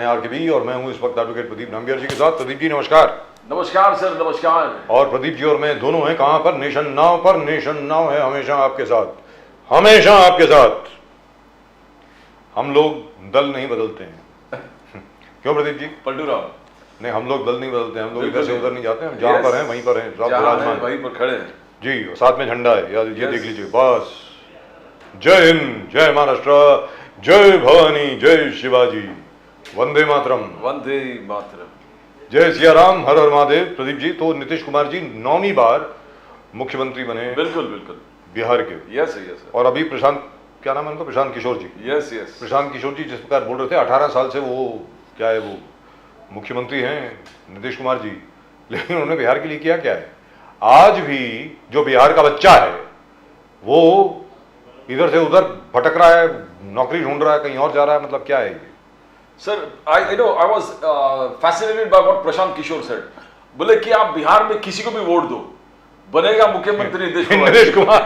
RKB और मैं हूं इस वक्त एडवोकेट प्रदीप नामगियाल जी के साथ। प्रदीप जी नमस्कार। नमस्कार सर, नमस्कार। और प्रदीप जी और मैं दोनों हैं कहां पर? नेशन नाउ पर। नेशन नाउ है हमेशा आपके साथ, हमेशा आपके साथ। हम लोग दल नहीं बदलते हैं क्यों प्रदीप जी? पलटू राव नहीं, हम लोग दल नहीं बदलते हैं, हम लोग बिल्कुल इधर से नहीं। उधर नहीं जाते, हम जहां पर हैं वहीं पर हैं, सब विराजमान वहीं पर खड़े हैं जी। और साथ में झंडा है, याद ये Yes. देख लीजिए बस। जय हिंद, जय महाराष्ट्र, जय भवानी, जय शिवाजी, वंदे मातरम। वंदे मातरम। जय सिया राम, हर हर महादेव। प्रदीप जी, तो नीतीश कुमार जी 9वीं बार मुख्यमंत्री बने बिल्कुल बिल्कुल बिहार के। यस यस और अभी प्रशांत, क्या नाम है उनका? प्रशांत किशोर जी। यस यस प्रशांत किशोर जी जिस प्रकार बोल रहे थे 18 साल से वो क्या है, वो मुख्यमंत्री हैं नीतीश कुमार जी, लेकिन उन्होंने बिहार के लिए किया क्या है? आज भी जो बिहार का बच्चा है वो इधर से उधर भटक रहा है, नौकरी ढूंढ रहा है, कहीं और जा रहा है, मतलब क्या है ये? Sir, I was fascinated by what Prashant Kishor said. बोले कि आप बिहार में किसी को भी वोट दो, बनेगा मुख्यमंत्री नीतीश कुमार।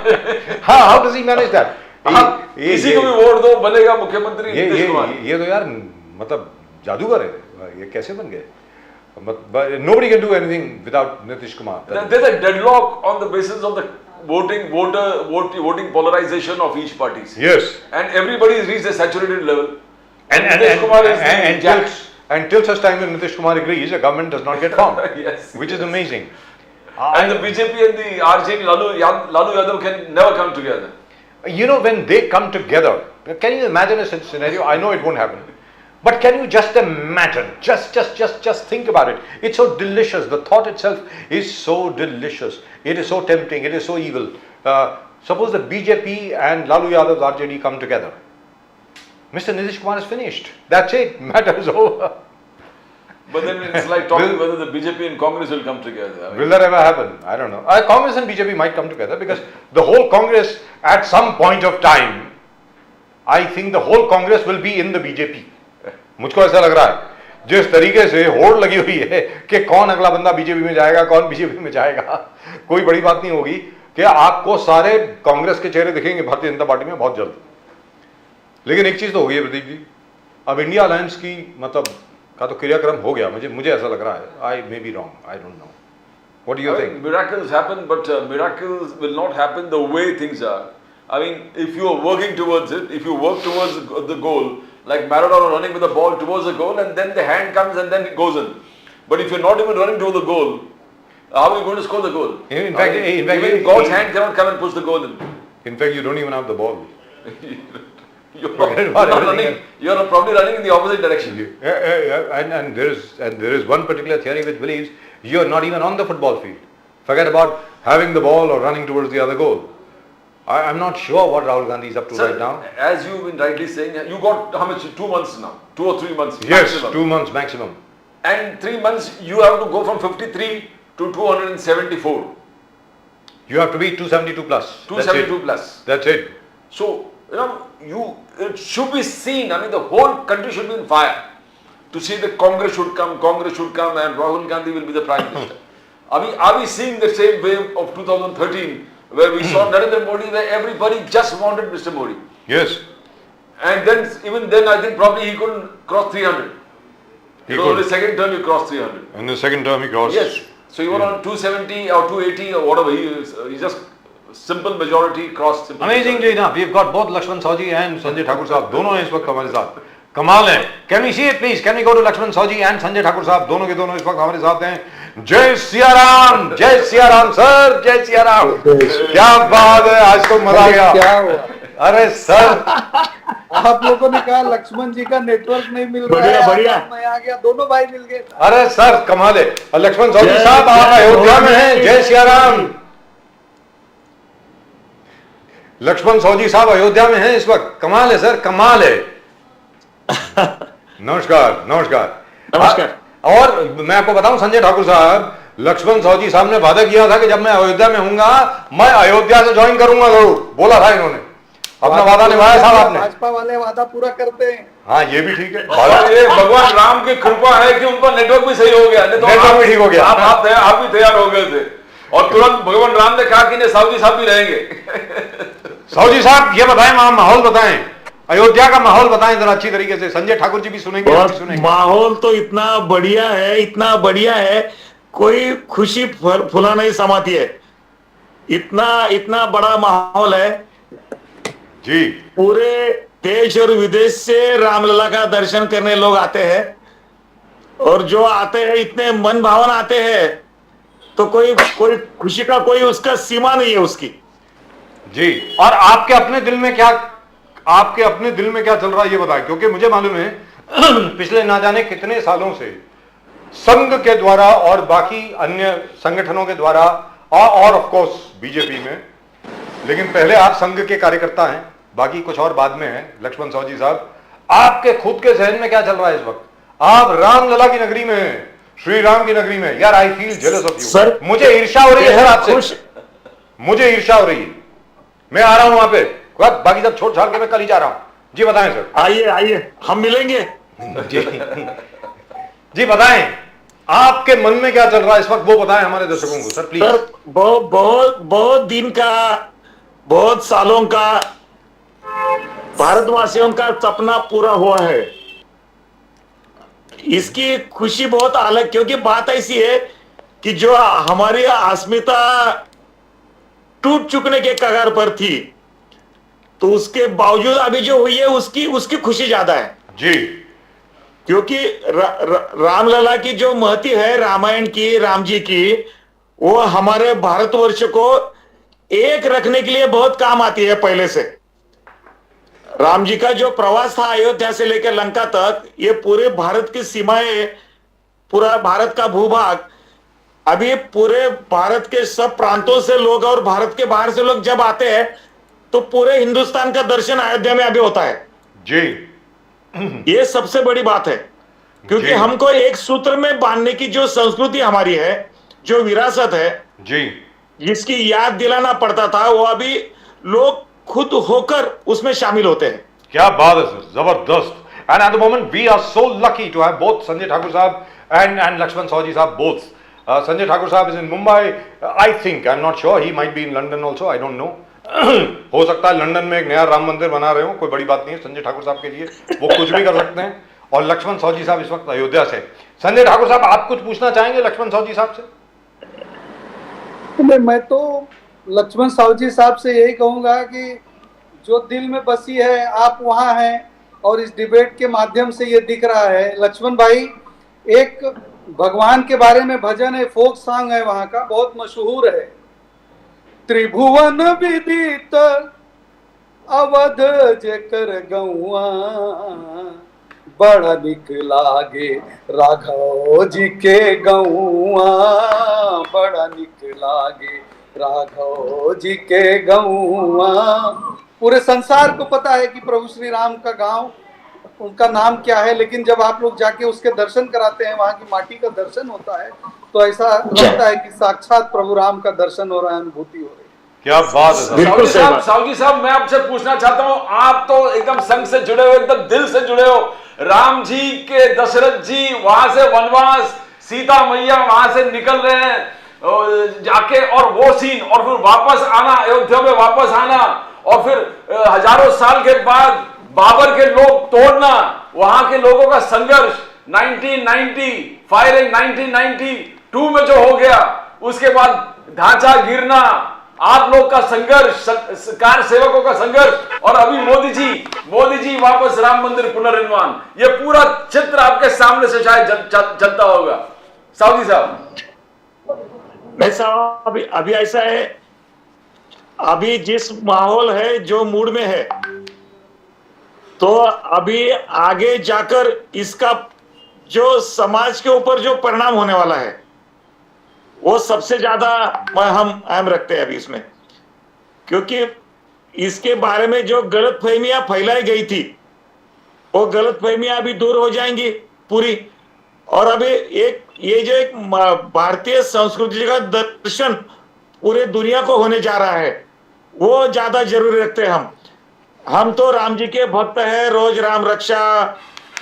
हाँ, how does he manage that? किसी को भी वोट दो, बनेगा मुख्यमंत्री नीतीश कुमार। ये तो यार मतलब जादूगर है, ये कैसे बन गए? Nobody can do anything without Nitish Kumar. There's a deadlock on the basis of the voting polarization of each party. Yes. And everybody has reached a saturated level. And till such time when Nitish Kumar agrees, a government does not get formed. Yes. Which is amazing. And the BJP and the RJD, Lalu Yadav can never come together. You know, when they come together, can you imagine a scenario? I know it won't happen. But can you just imagine, just think about it. It's so delicious. The thought itself is so delicious. It is so tempting. It is so evil. Suppose the BJP and Lalu Yadav's RJD come together. Mr. Nitish Kumar is finished. That's it. Matter is over. But then it's like talking whether the BJP and Congress will come together. Will that ever happen? I don't know. Congress and BJP might come together because the whole Congress at some point of time, I think the whole Congress will be in the BJP. मुझको ऐसा लग रहा है जिस तरीके से होड़ लगी हुई है कि कौन अगला बंदा बीजेपी में जाएगा, कौन बीजेपी में जाएगा। कोई बड़ी बात नहीं होगी कि आपको सारे कांग्रेस के चेहरे दिखेंगे भारतीय जनता पार्टी में बहुत जल्द। लेकिन एक चीज तो हो गई है प्रदीप जी, अब इंडिया अलायंस की मतलब का तो क्रियाक्रम हो गया। मुझे ऐसा लग रहा है, I may be wrong, I don't know, what do you think? Miracles happen, but miracles will not happen the way things are. I mean, if you are working towards it, if you work towards the goal, like Maradona running with the ball towards the goal, and then the hand comes and then it goes in. But if you're not even running towards the goal, how are you going to score the goal? In fact, even God's hand cannot come and push the goal in. In fact, you don't even have the ball. You're probably running in the opposite direction. And there is one particular theory which believes you're not even on the football field. Forget about having the ball or running towards the other goal. I'm not sure what Rahul Gandhi is up to right now. As you've been rightly saying, you got how much? 2 months now? 2 or 3 months? Yes, maximum. 2 months maximum. And 3 months, you have to go from 53 to 274. You have to be 272 plus. 272 plus. That's it. So, it should be seen, I mean, the whole country should be in fire to see that Congress should come and Rahul Gandhi will be the Prime Minister. Are we seeing the same wave of 2013 where we saw Narendra Modi, where everybody just wanted Mr. Modi? Yes. And then, even then, I think probably he couldn't cross 300. In the second term, he crossed 300. In the second term, he crossed. Yes. So, he was on 270 or 280 or whatever. He just simple majority crossed. Amazingly enough, we've got both Lakshman Saoji and Sanjay Thakur Sahab. दोनों हैं इस वक्त हमारे साथ. कमाल है. Can we see it, please? Can we go to Lakshman Saoji and Sanjay Thakur Sahab? दोनों के दोनों इस वक्त हमारे साथ हैं. जय सिया राम सर, जय सिया राम. क्या बात है, आज तो मजा आ गया. क्या हुआ? अरे सर, आप लोगों ने कहा लक्ष्मण जी का नेटवर्क नहीं मिल रहा है, बढ़िया। मैं आ गया, दोनों भाई मिल गए. अरे सर कमाल है. लक्ष्मण साहू साहब आप अयोध्या में हैं. जय सिया राम. लक्ष्मण साहू साहब अयोध्या में हैं इस वक्त. कमाल है सर, कमाल है. नमस्कार. और मैं आपको बताऊं संजय ठाकुर साहब, लक्ष्मण साहू साहब ने वादा किया था कि जब मैं अयोध्या में हूंगा मैं अयोध्या से ज्वाइन करूंगा जरूर. बोला था इन्होंने. अपना वादा निभाया साहब आपने. भाजपा वाले वादा पूरा करते हैं. हाँ, ये भी ठीक है. और ये भगवान राम की कृपा है कि उनका नेटवर्क भी सही हो गया. नेटवर्क भी ठीक हो गया. आप भी तैयार हो गए थे और तुरंत भगवान राम ने कहा कि साहू जी साहब भी रहेंगे. साहू जी साहब ये बताएं, वहां माहौल बताएं. अयोध्या का माहौल बताएं जरा अच्छी तरीके से, संजय ठाकुर जी भी सुनेंगे, आप भी सुनेंगे। माहौल तो इतना बढ़िया है, कोई खुशी फुला नहीं समाती है, इतना इतना बड़ा माहौल है। जी पूरे देश और विदेश से रामलला का दर्शन करने लोग आते हैं, और जो आते हैं इतने मन भावन आते हैं, तो कोई कोई खुशी का कोई उसका सीमा नहीं है उसकी। जी, और आपके अपने दिल में क्या चल रहा है ये बताएं, क्योंकि मुझे मालूम है पिछले ना जाने कितने सालों से संघ के द्वारा और बाकी अन्य संगठनों के द्वारा और ऑफ कोर्स बीजेपी में, लेकिन पहले आप संघ के कार्यकर्ता हैं, बाकी कुछ और बाद में है। लक्ष्मण साहू जी साहब, आपके खुद के जहन में क्या चल रहा है इस वक्त? आप रामलला की नगरी में हैं, श्री राम की नगरी में। यार I feel jealous of you sir, मुझे ईर्ष्या हो रही है सर आपसे, मुझे ईर्ष्या हो रही है। मैं आ रहा हूं वहां पे, बाकी सब छोड़ छाड़ के मैं कल ही जा रहा हूं। जी बताएं सर। आइए हम मिलेंगे। जी जी बताएं, आपके मन में क्या चल रहा है इस वक्त, वो बताएं हमारे दर्शकों को सर प्लीज। सर बहुत दिन का, बहुत सालों का भारतवासियों का सपना पूरा हुआ है, इसकी खुशी बहुत अलग। क्योंकि बात ऐसी है कि जो हमारी अस्मिता टूट चुकने के कगार पर थी, तो उसके बावजूद अभी जो हुई है उसकी खुशी ज्यादा है जी। क्योंकि रामलला की जो महती है रामायण की, राम जी की, वो हमारे भारतवर्ष को एक रखने के लिए बहुत काम आती है। पहले से राम जी का जो प्रवास था अयोध्या से लेकर लंका तक, ये पूरे भारत की सीमाएं, पूरा भारत का भूभाग, अभी पूरे भारत के सब प्रांतों से लोग और भारत के बाहर से लोग जब आते हैं, तो पूरे हिंदुस्तान का दर्शन अयोध्या में अभी होता है जी। ये सबसे बड़ी बात है, क्योंकि हमको एक सूत्र में बांधने की जो संस्कृति हमारी है, जो विरासत है जी, जिसकी याद दिलाना पड़ता था, वो अभी लोग खुद होकर उसमें शामिल होते हैं। क्या बात है सर, जबरदस्त। And at the moment we are so lucky to have both Sanjay Thakur sahab and Lakshman Sahu जी साहब बोथ। संजय ठाकुर साहब is in Mumbai, I think, I am not sure, he might be in London also, I don't no. हो सकता है London में एक नया राम मंदिर बना रहे हो, कोई बड़ी बात नहीं है संजय ठाकुर साहब के लिए, वो कुछ भी कर सकते हैं। और लक्ष्मण साहू जी साहब इस वक्त अयोध्या से। संजय ठाकुर साहब, आप कुछ पूछना चाहेंगे लक्ष्मण साहू जी साहब से? नहीं, मैं तो लक्ष्मण साहू जी साहब से यही कहूंगा कि जो दिल में बसी है, आप वहां हैं और इस डिबेट के माध्यम से ये दिख रहा है। लक्ष्मण भाई, एक भगवान के बारे में भजन है, फोक सॉन्ग है वहां का, बहुत मशहूर है। त्रिभुवन विदित अवध जेकर गौआ, बड़ा निक लागे राघव जी के गौआ, बड़ा निक लागे राघव जी के गौआ। पूरे संसार को पता है कि प्रभु श्री राम का गांव, उनका नाम क्या है, लेकिन जब आप लोग जाके उसके दर्शन कराते हैं, वहां की माटी का दर्शन होता है, तो ऐसा लगता है कि साक्षात प्रभु राम का दर्शन हो रहा है, अनुभूति हो रही है। क्या बात है। साहू जी साहब, मैं आपसे पूछना चाहता हूं, आप तो एकदम संघ से जुड़े हो, एकदम दिल से जुड़े हो। राम जी के दशरथ जी वहां से वनवास, सीता मैया वहां से निकल रहे हैं जाके, और वो सीन, और फिर वापस आना, अयोध्या में वापस आना, और फिर हजारों साल के बाद बाबर के लोग तोड़ना, वहां के लोगों का संघर्ष 1990 फायरिंग, 1992 में जो हो गया, उसके बाद ढांचा गिरना, आप लोग का संघर्ष, कार सेवकों का संघर्ष, और अभी मोदी जी वापस राम मंदिर पुनर्निर्माण, ये पूरा चित्र आपके सामने से शायद चलता होगा। साहू जी साहब, नहीं साहब, अभी ऐसा है, अभी जिस माहौल है, जो मूड में है, तो अभी आगे जाकर इसका जो समाज के ऊपर जो परिणाम होने वाला है, वो सबसे ज्यादा हम अहम रखते हैं अभी इसमें। क्योंकि इसके बारे में जो गलतफहमियां फैलाई गई थी, वो गलतफहमियां अभी दूर हो जाएंगी पूरी। और अभी ये जो एक भारतीय संस्कृति का दर्शन पूरे दुनिया को होने जा रहा है, वो ज्यादा जरूरी रखते हैं हम तो राम जी के भक्त हैं, रोज राम रक्षा,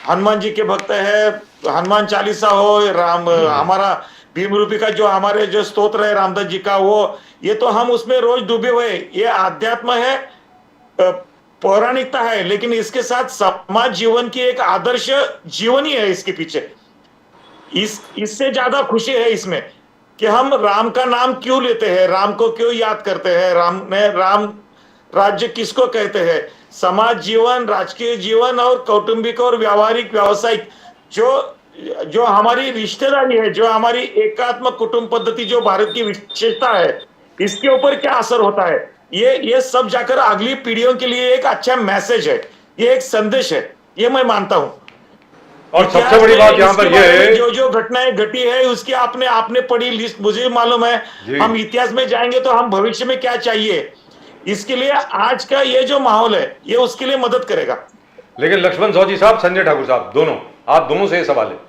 हनुमान जी के भक्त हैं, हनुमान चालीसा हो, राम हमारा भीम रूपी का जो हमारे जो स्तोत्र है रामदास जी का, वो ये तो हम उसमें रोज डूबे हुए। ये आध्यात्म है, पौराणिकता है, लेकिन इसके साथ समाज जीवन की एक आदर्श जीवन ही है इसके पीछे। इससे ज्यादा खुशी है इसमें कि हम राम का नाम क्यों लेते हैं, राम को क्यों याद करते हैं, राम राज्य किसको कहते हैं। समाज जीवन, राजकीय जीवन और कौटुंबिक और व्यावहारिक व्यावसायिक जो हमारी रिश्तेदारी है, जो हमारी एकात्मक कुटुंब पद्धति जो भारत की विशेषता है, इसके ऊपर क्या असर होता है, ये सब जाकर अगली पीढ़ियों के लिए एक अच्छा मैसेज है, ये एक संदेश है, ये मैं मानता हूं। और सबसे बड़ी बात यहाँ पर यह है, जो घटनाएं घटी है उसकी आपने पढ़ी लिस्ट, मुझे मालूम है। हम इतिहास में जाएंगे तो हम भविष्य में क्या चाहिए, इसके लिए आज का ये जो माहौल है ये उसके लिए मदद करेगा। लेकिन लक्ष्मण सौदी साहब, संजय ठाकुर साहब, दोनों, आप दोनों से ये सवाल है,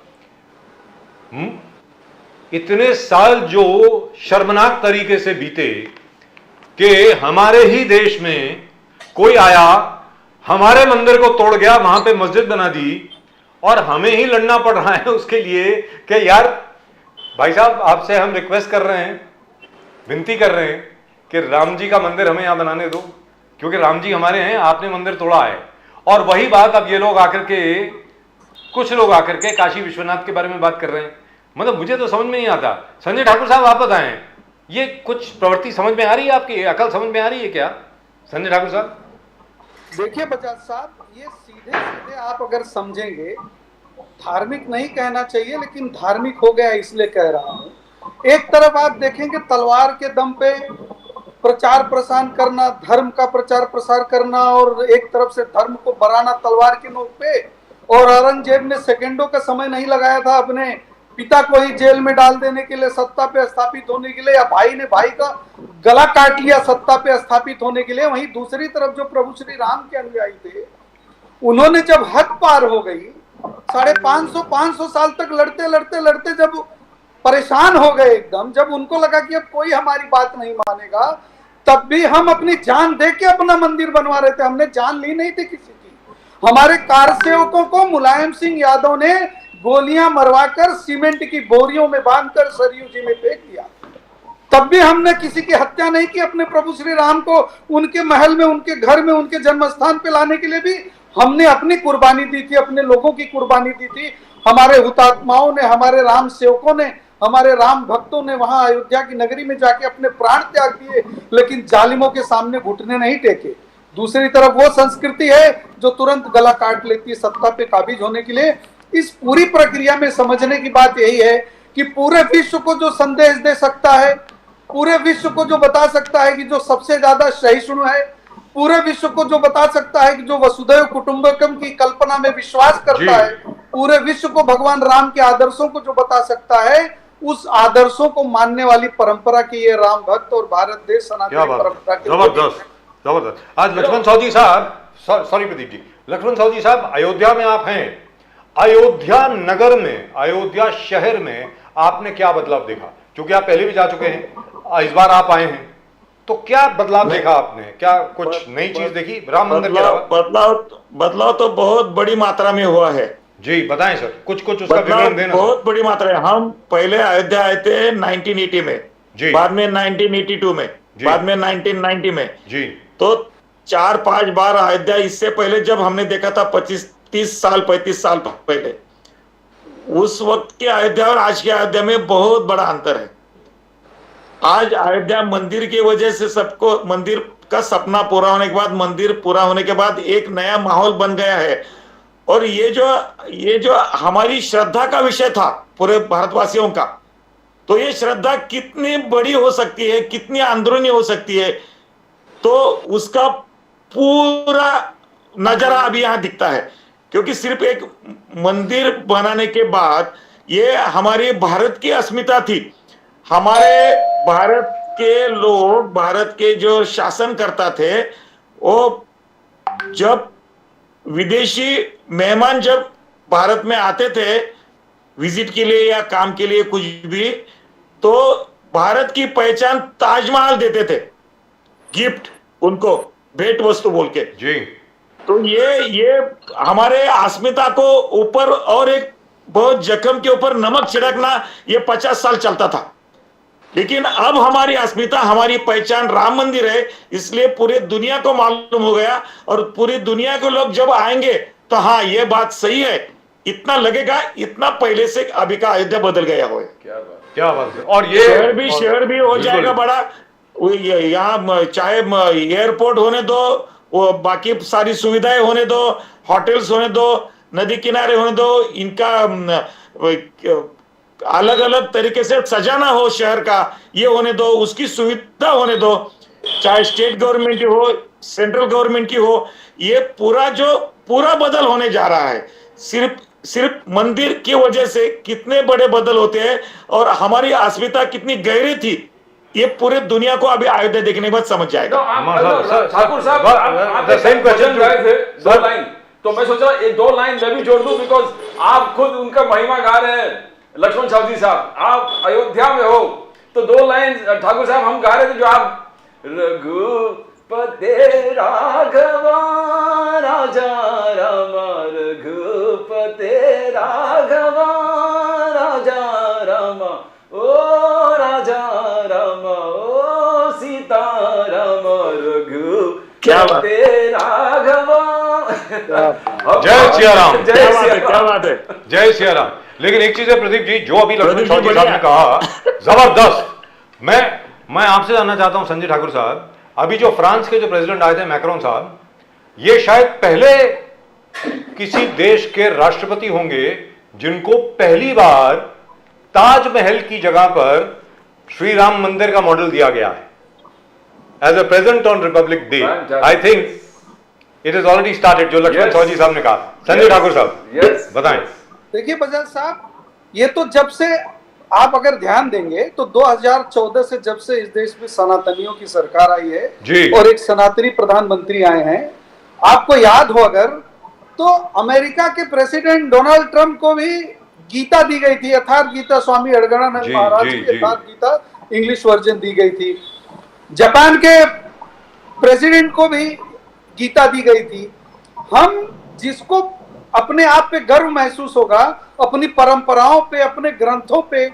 इतने साल जो शर्मनाक तरीके से बीते कि हमारे ही देश में कोई आया, हमारे मंदिर को तोड़ गया, वहां पे मस्जिद बना दी, और हमें ही लड़ना पड़ रहा है उसके लिए कि यार भाई साहब, आपसे हम रिक्वेस्ट कर रहे हैं, विनती कर रहे हैं कि राम जी का मंदिर हमें यहां बनाने दो, क्योंकि राम जी हमारे हैं, आपने मंदिर तोड़ा है। और वही बात अब ये लोग आकर के, कुछ लोग आकर के काशी विश्वनाथ के बारे में बात कर रहे हैं। मतलब मुझे तो समझ में नहीं आता। संजय ठाकुर साहब, आप बताएं, ये कुछ प्रवृत्ति समझ में आ रही है आपकी, अकल समझ में आ रही है क्या संजय ठाकुर साहब? देखिए बजाज साहब, ये सीधे सीधे आप अगर समझेंगे, धार्मिक नहीं कहना चाहिए लेकिन धार्मिक हो गया इसलिए कह रहा हूं। एक तरफ आप देखेंगे तलवार के दम पे प्रचार प्रसार करना, धर्म का प्रचार प्रसार करना, और एक तरफ से धर्म को बढ़ाना तलवार के नोक पे। और औरंगजेब ने सेकंडों का समय नहीं लगाया था अपने पिता को ही जेल में डाल देने के लिए, सत्ता पे स्थापित होने के लिए, या भाई ने भाई का गला काट लिया सत्ता पे स्थापित होने के लिए। वहीं दूसरी तरफ जो प्रभु श्री राम के अनुयायी थे, उन्होंने जब हद पार हो गई, 550 साल तक लड़ते लड़ते लड़ते जब परेशान हो गए एकदम, जब उनको लगा कि अब कोई हमारी बात नहीं मानेगा, तब भी हम अपनी जान दे के अपना मंदिर बनवा रहे थे। हमने जान ली नहीं थी किसी की। हमारे कारसेवकों को मुलायम सिंह यादव ने गोलियां मरवाकर सीमेंट की बोरियों में बांधकर सरयू जी में फेंक दिया। तब भी हमने किसी की हत्या नहीं की। अपने प्रभु श्री राम को उनके महल में, उनके घर में, उनके जन्म स्थान पे लाने के लिए भी हमने अपनी कुर्बानी दी थी, अपने लोगों की कुर्बानी दी थी। हमारे हुतात्माओं ने, हमारे राम सेवकों ने, हमारे राम भक्तों ने वहां अयोध्या की नगरी में जाके अपने प्राण त्याग दिए, लेकिन जालिमों के सामने घुटने नहीं टेके। दूसरी तरफ वो संस्कृति है जो तुरंत गला काट लेती है सत्ता पे काबिज होने के लिए। इस पूरी प्रक्रिया में समझने की बात यही है कि पूरे विश्व को जो संदेश दे सकता है, पूरे विश्व को जो बता सकता है कि जो सबसे ज्यादा सहिष्णु है, पूरे विश्व को जो बता सकता है कि जो वसुधैव कुटुंबकम की कल्पना में विश्वास करता है, पूरे विश्व को भगवान राम के आदर्शों को जो बता सकता है, उस आदर्शों को मानने वाली परंपरा की ये राम भक्त और भारत देश सनातन परंपरा की जबरदस्त जबरदस्त। आज लक्ष्मण सौदी साहब, सॉरी प्रदीप जी, लक्ष्मण सौदी साहब, अयोध्या में आप हैं, अयोध्या नगर में, अयोध्या शहर में आपने क्या बदलाव देखा? क्योंकि आप पहले भी जा चुके हैं, इस बार आप आए हैं, तो क्या बदलाव देखा आपने? क्या कुछ नई चीज देखी राम मंदिर के अलावा? बदलाव तो बहुत बड़ी मात्रा में हुआ है जी, बताएं सर, कुछ उसका विवरण देना। बहुत बड़ी मात्रा है। हम पहले अयोध्या आए थे 1980 में जी, बाद में 1982 में, बाद में 1990 में जी, तो 4-5 बार अयोध्या। इससे पहले जब हमने देखा था 35 साल पहले, उस वक्त के अयोध्या और आज के अयोध्या में बहुत बड़ा अंतर है। आज अयोध्या मंदिर की वजह से सबको, मंदिर का सपना पूरा होने के बाद, मंदिर पूरा होने के बाद एक नया माहौल बन गया है। और ये जो हमारी श्रद्धा का विषय था पूरे भारतवासियों का, तो ये श्रद्धा कितनी बड़ी हो सकती है, कितनी अंदरूनी हो सकती है, तो उसका पूरा नजारा अभी यहां दिखता है। क्योंकि सिर्फ एक मंदिर बनाने के बाद ये हमारी भारत की अस्मिता थी। हमारे भारत के लोग, भारत के जो शासन करता थे, वो जब विदेशी मेहमान जब भारत में आते थे विजिट के लिए या काम के लिए कुछ भी, तो भारत की पहचान ताजमहल देते थे, गिफ्ट, उनको भेंट वस्तु बोल के जी। तो ये हमारे अस्मिता को ऊपर, और एक बहुत जख्म के ऊपर नमक छिड़कना, ये 50 साल चलता था। लेकिन अब हमारी अस्मिता, हमारी पहचान राम मंदिर है, इसलिए पूरे दुनिया को मालूम हो गया। और पूरी दुनिया के लोग जब आएंगे तो हाँ, ये बात सही है, इतना लगेगा, इतना पहले से अभी का अयोध्या बदल गया हो। क्या बात है। और ये शहर भी हो बिल्कुल। जाएगा बड़ा। यहाँ चाहे एयरपोर्ट होने दो, वो बाकी सारी सुविधाएं होने दो, होटल्स होने दो, नदी किनारे होने दो, इनका अलग अलग तरीके से सजाना हो शहर का, ये होने दो, उसकी सुविधा होने दो, चाहे स्टेट गवर्नमेंट की हो, सेंट्रल गवर्नमेंट की हो, ये पूरा बदल होने जा रहा है। सिर्फ मंदिर की वजह से कितने बड़े बदल होते हैं और हमारी अस्मिता कितनी गहरी थी, ये पूरे दुनिया को अभी अयोध्या देखने के बाद समझ जाएगा। ठाकुर साहब, आप same question भजन गाए थे, दो लाइन, तो मैं सोचा ये दो लाइन मैं भी जोड़ दूं, बिकॉज आप खुद उनका महिमा गा रहे हैं। लक्ष्मण सावजी साहब, आप अयोध्या में हो, तो दो लाइन ठाकुर साहब हम गा रहे थे, जो आप रघुपते राघवा राजा राम, रघुपते राघवा राजा राम, ओ राजा राम, ओ सीता राम, रघुपते राघवा। जय सिया राम। क्या बात है। जय सिया राम। लेकिन एक चीज है प्रदीप जी, जो अभी लक्ष्मण प्रदीप जी सावजी साहब ने बढ़िया। कहा, जबरदस्त। मैं आपसे जानना चाहता हूं संजय ठाकुर साहब, अभी जो फ्रांस के जो प्रेसिडेंट आए थे मैक्रोन साहब, ये शायद पहले किसी देश के राष्ट्रपति होंगे जिनको पहली बार ताजमहल की जगह पर श्री राम मंदिर का मॉडल दिया गया है as a present on Republic Day. I think it is already started, जो लक्ष्मण सावजी साहब ने कहा। संजय ठाकुर साहब बताएं। देखिए बजाज साहब, ये तो जब से आप अगर ध्यान देंगे तो 2014 से जब से इस देश में सनातनियों की सरकार आई है जी। और एक सनातनी प्रधानमंत्री आए हैं, आपको याद हो अगर, तो अमेरिका के प्रेसिडेंट डोनाल्ड ट्रंप को भी गीता दी गई थी, यथार्थ गीता, स्वामी अड़गड़ानंद जी, महाराज जी, की जी। यथार्थ गीता इंग्लिश वर्जन दी गई थी। जापान के प्रेसिडेंट को भी गीता दी गई थी। हम जिसको अपने आप पे गर्व महसूस होगा, अपनी परंपराओं पे, अपने ग्रंथों पे,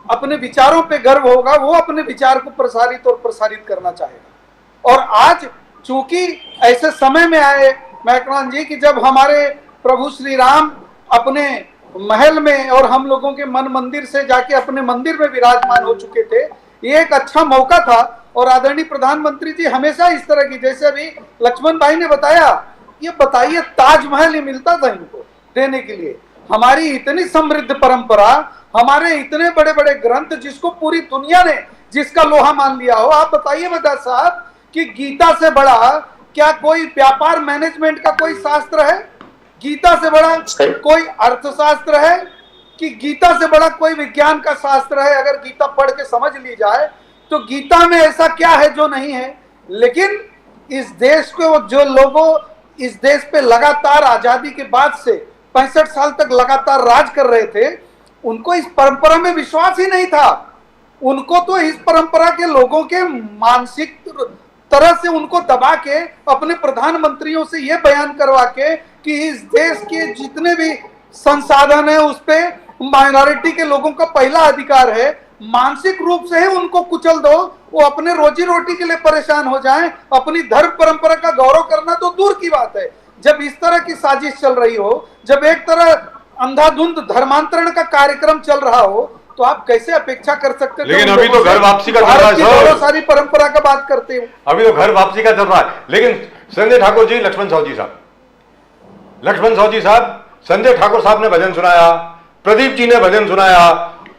अपने विचारों पे गर्व होगा, वो अपने विचार को प्रसारित करना चाहेगा। और आज चूंकि ऐसे समय में आए मैक्रोन जी कि जब हमारे प्रभु श्री राम अपने महल में और हम लोगों के मन मंदिर से जाके अपने मंदिर में विराजमान हो चुके थे, ये एक अच्छा मौका था। और आदरणीय प्रधानमंत्री जी हमेशा इस तरह की, जैसे अभी लक्ष्मण भाई ने बताया, ये बताइए ताजमहल ही मिलता था इनको देने के लिए। हमारी इतनी समृद्ध परंपरा, हमारे इतने बड़े बड़े ग्रंथ जिसको पूरी दुनिया ने जिसका लोहा मान लिया हो, आप बताइए बता साहब कि गीता से बड़ा क्या कोई व्यापार मैनेजमेंट का कोई शास्त्र है? गीता से बड़ा कोई अर्थशास्त्र है? कि गीता से बड़ा कोई विज्ञान का शास्त्र है? अगर गीता पढ़ के समझ ली जाए तो गीता में ऐसा क्या है जो नहीं है? लेकिन इस देश को जो लोगों इस देश पे लगातार आजादी के बाद से 65 साल तक लगातार राज कर रहे थे, उनको इस परंपरा में विश्वास ही नहीं था। उनको तो इस परंपरा के लोगों के मानसिक तरह से उनको दबा के, अपने प्रधानमंत्रियों से यह बयान करवा के कि इस देश के जितने भी संसाधन है उस पे माइनॉरिटी के लोगों का पहला अधिकार है, मानसिक रूप से ही उनको कुचल दो, वो अपने रोजी रोटी के लिए परेशान हो जाएं, अपनी धर्म परंपरा का गौरव करना तो दूर की बात है। जब इस तरह की साजिश चल रही हो, जब एक तरह अंधाधुंध धर्मांतरण का कार्यक्रम चल रहा हो, तो आप कैसे अपेक्षा कर सकते हैं? लेकिन अभी तो घर वापसी का चल रहा है सर। सारी परंपरा का बात करते हो, अभी तो घर वापसी का चल रहा है। लेकिन संजय ठाकुर जी, लक्ष्मण सावजी साहब, संजय ठाकुर साहब ने भजन सुनाया, प्रदीप जी ने भजन सुनाया,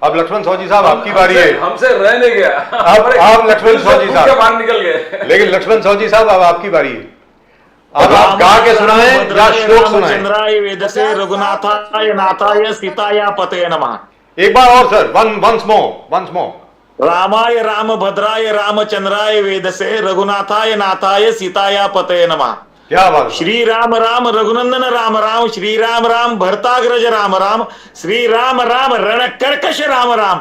अब लक्ष्मण सावजी साहब आपकी बारी है। हमसे रह नहीं गया। आप लक्ष्मण सावजी साहब बाहर निकल गए। लेकिन लक्ष्मण सावजी साहब अब आपकी बारी है। अब आप गा के सुनाएं या श्लोक सुनाएं? चंद्राय वेदसे रघुनाथाय नाथाय सीताय पतये नमः। एक बार और सर, वंस मोर। रामाय रामभद्राय रामचंद्राय वेदसे रघुनाथाय नाथाय सीताय पतये नमः। क्या बात है। श्री राम राम रघुनंदन राम राम, श्री राम राम भरताग्रज राम राम, श्री राम राम रण कर्कश राम राम।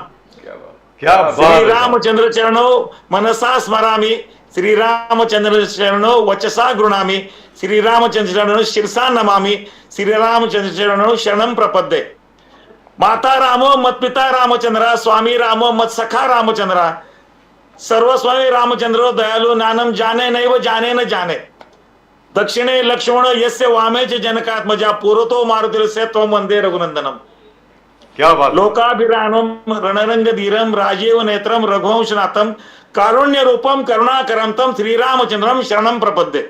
क्या बात श्री है। रामचंद्र चरणो मनसा स्मरामि, श्री रामचंद्र चरणो वचसा गृणामि, श्री रामचंद्र चरणो शिरसा नमामि, श्री रामचंद्र चरणो शरणं प्रपद्ये। माता रामो मत पिता रामचंद्रा, स्वामी रामो मत सखा रामचंद्रा, सर्वस्वामी रामचंद्रो दयालु नानम जाने नैव जाने न जाने, दक्षिणे लक्ष्मण यस्य वामे च जनकात्मजा, पूर्वतो मारुतिर्यस्य त्वं वन्दे रघुनंदनम। क्या बात। लोकाभिरामम रणरंग धीरम राजीव नेत्रम रघुवंशनाथम, कारुण्य रूपम करुणाकरम तम श्रीरामचंद्रम शरणम प्रपद्ये।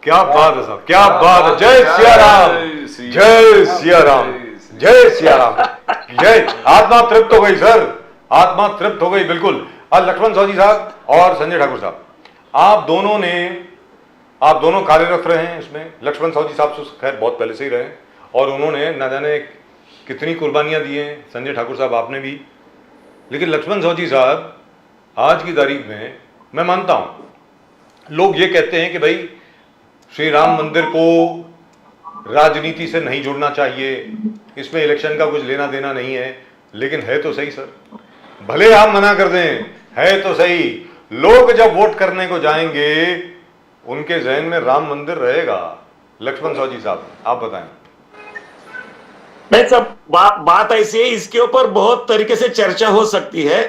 क्या बात है साहब, क्या बात है। जय सिया राम, जय सिया राम, जय सिया राम, जय। आत्मा तृप्त हो गई सर, आत्मा तृप्त हो गई बिल्कुल। आज लक्ष्मण साहू जी साहब और संजय ठाकुर साहब, आप दोनों कार्यरत रहे हैं इसमें। लक्ष्मण साहू जी साहब तो खैर बहुत पहले से ही रहे और उन्होंने न जाने कितनी कुर्बानियां दी हैं। संजय ठाकुर साहब आपने भी। लेकिन लक्ष्मण साहू जी साहब आज की तारीख में, मैं मानता हूं लोग ये कहते हैं कि भाई श्री राम मंदिर को राजनीति से नहीं जुड़ना चाहिए, इसमें इलेक्शन का कुछ लेना देना नहीं है। लेकिन है तो सही सर, भले आप मना कर दें, है तो सही। लोग जब वोट करने को जाएंगे उनके जहन में राम मंदिर रहेगा। लक्ष्मण साहू जी साहब आप बताएं। नहीं सब बात ऐसी है, इसके ऊपर बहुत तरीके से चर्चा हो सकती है,